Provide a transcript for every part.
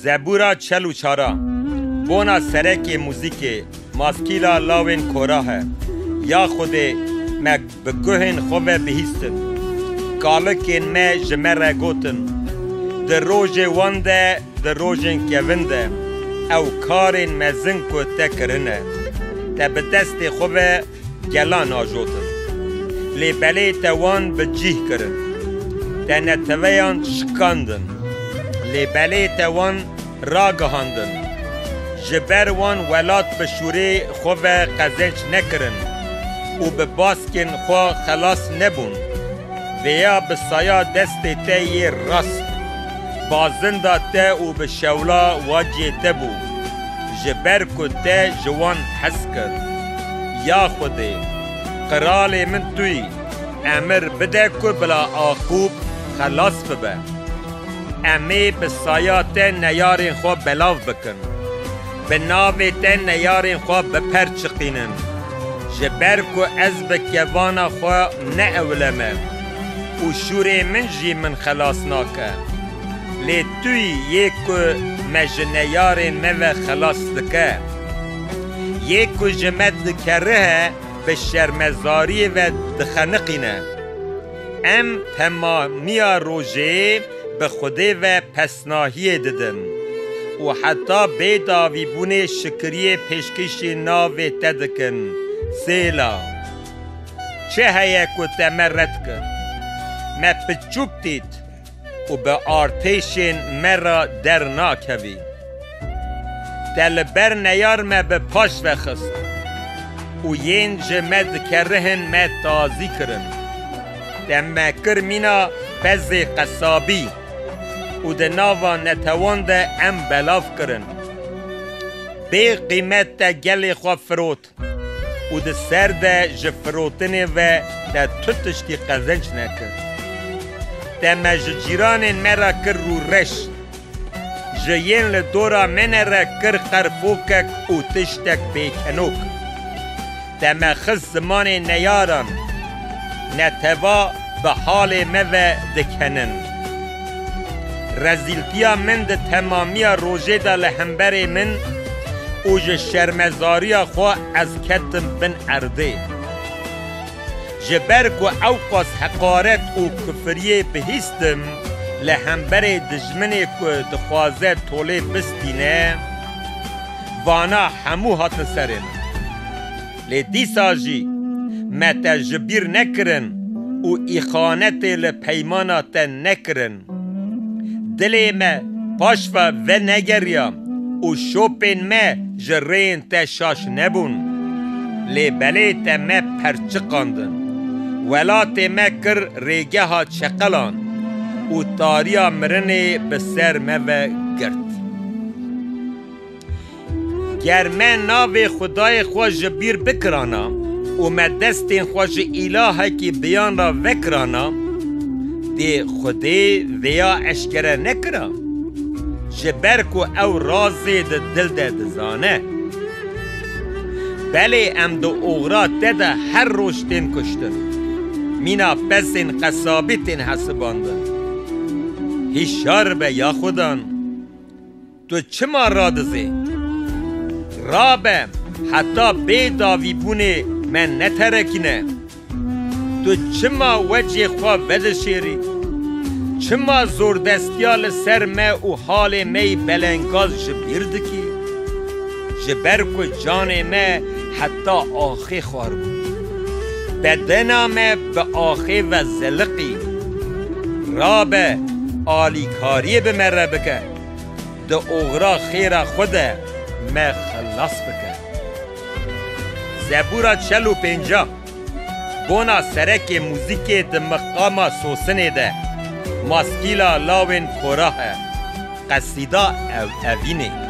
زبورا چلو چارا بونا سرک موزیک ماسکیلا لاوین کورا ہے یا خودے میں بگوہن خوبے بہیستن کالکین میں جمرہ گوتن در روژ وانده در روژن کونده او کارین مزن کو تکرنه تا به دست خوبه گلان آجوتن لی بلی توان بجیه کرن تا نتویان شکاندن لی بلی توان راگهاندن جبر وان ولات بشوری خواه قزنچ نکرن و به باسکن خواه خلاص نبون ویا به سایا دست تایی راست بازنده تا و به شولا واجه تبو جبر کو تا جوان حس کرد یا خودی قرال من توی امر بده که بلا آخوب خلاص ببه امی به سایات نیارین خواه بلاف بکن به ناوی تا نیارین خواه بپرچقینن جبر کو از بکوانا خواه نه اولمه و شوری من جی من خلاص ناکه لی توی یکو مجنیارین مو خلاص دکه یکو جمد دکره به شرمزاری و دخنقینه ام تمامیا روژه به خوده و پسناهی ددن و حتی بیداوی بونه شکریه پیشکش ناوی تدکن سیلا چه هیا که تمرد کن ما پچوب دید و به آرتیشین مرا در ناکوی دلبر نیار ما به پاش وخست و ین جمد کرهن ما تازی کرن دم کرمینا پز قصابی و ده ناوا نتوان ده ام بلاف کرن بی قیمت ده گل خواه فروت و ده سر ده جفروتنه و ده تتشتی قزنج نکر ده مججیران مرا کر رو رش جین لدورا من را کر قرفوکک و تشتک بیکنوک ده مخص زمان نیاران نتوا به حال مو دکنن رزیلتیا من ده تمامی روژه ده لحنبر من او جه شرمزاری خواه از کتم بن ارده جبر که اوقاس حقارت و کفریه بهیستم لحنبر دجمنه که دخوازه طوله بستینه وانا همو هات سرن لی دیسا جی متا جبیر نکرن و ایخانت لپیمانات نکرن دلی ما پاشفا و نگریا و شوپین ما جرین تا شاش نبون لی بلی تا ما پرچقاندن ولات ما کر ریگه ها چقلان و تاریا مرنه بسر ما و گرد گر من ناو خدای خواه جبیر بکرانا و ما دستین خوش الهه که بیان را وکرانا دی خودی ویا اشکره نکرا جبر کو او رازی ده دل ده دزانه بله ام دو اغرا ده هر روشتین کشتن مینا پسین قصابیتین حسباندن هیشار به یا خودان تو چه ما را دزی رابه حتی بی داوی بونه من نترکینه تو چما وجه خواه بدشیری چما زور دستیال سر ما و حال می بلنگاز جبیر دکی جبر کو جان ما حتی آخی خوار بود. بدنم به آخی و زلقی را به آلیکاری بمره بکه ده اغرا خیر خود ما خلاص بکه. زبورا 45 بونا سرک موزیک ده مقام سوسنه ده ماسکیلا لاوین کوراه قصیده اوینه.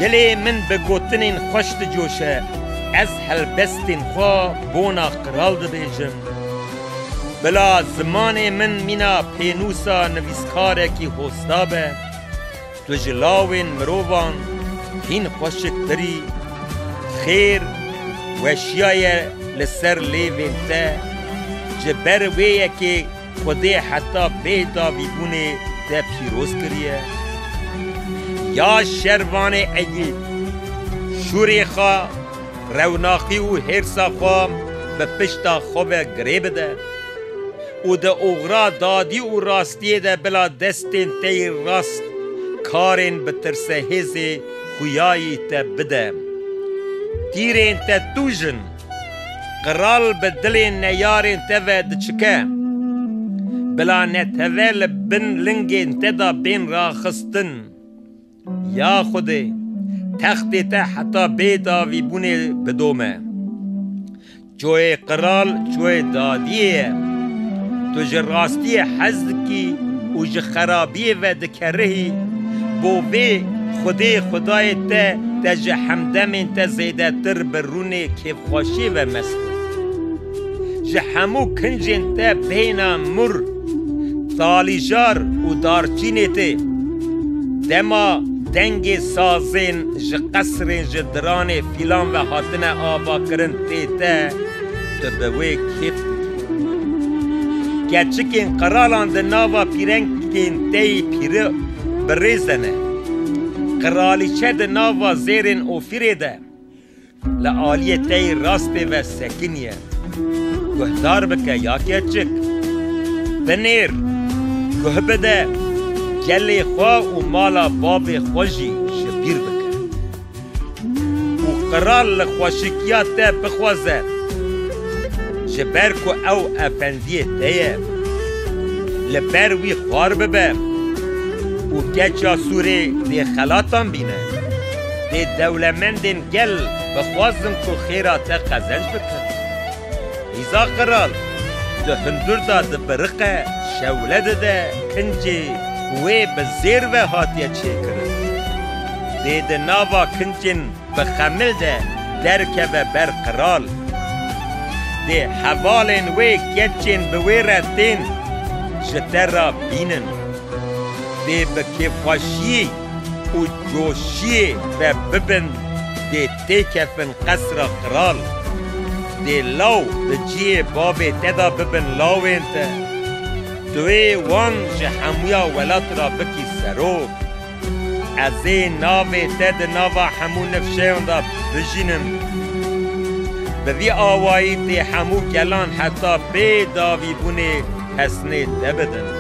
گلی من بگوتنین خوشت جوشه از هلبستین خواه بونا قرال ده بیجم. بلا زمان من مینا پینوسا نویسکاره کی هستابه تو جلاوین مروان هین خوشک دری خیر وشیای لسر لیوین تا جبر ویه که خودی حتی بیتا ویبونه تا پیروز کریه. یا شروان ایید شوری خواه روناقی و هرسا خواه به پشتا خوب گریب ده و ده اغرا دادی و راستی ده بلا دستین تی راست کارین به ترسه هزی خویایی تا بده. تیرین تا توجن قرال به دلین نیارین تا و دچکه بلا نتوه لبن لنگین تا دا بین را خستن. یا خودی تختی تا حتی بیدا وی بونه بدومه چوی قرال چوی دادیه تو جه راستی حزد کی و جه خرابی و دکرهی بو وی خودی خدای تا جه حمدمین تا زیده تر برونه کیف خوشی و مسکن جه همو کنجین تا بینا مر تالیجار و دارچینی تا دما دنگ سازین ج قصر ج دران فیلان و حاطن آوا کرن تیتا تو بوی کیف گچکین قرالان ده ناوا پیرنگین تی پیره بریزنه قرالیچه ده ناوا زیرین اوفیره ده لعالیه تی راست و سکنیه گهدار بکه یا گچک بنیر گه بده گلی خواه و مالا باب خوشی شبیر بکن و قرال لخوشکیات تا بخوازه جبر کو او افندیه تایه لبر وی خوار ببه و گچا سوره دی خلاتان بینه دی دولمندین گل بخوازم کو خیرات قزنج بکن. ایزا قرال ده هندور دا ده برقه شولد ده کنجی وی بزیر و هاتیه چه کرد ده ناوا کنجن بخمل ده درکه و برقرال ده حوالن وی گچن بوی رتین جتر را بینن ده بکفاشی و جوشی و ببن ده تکفن قصر قرال ده لاو ده جیه بابی تدا ببن لاوین تا دوی وان جه همویا ولات را بکی سرو از این ناوی تد ناوا همو نفشهون دا بجینم بوی آوایی تی همو گلان حتی بی داوی بونه حسنه دبدن.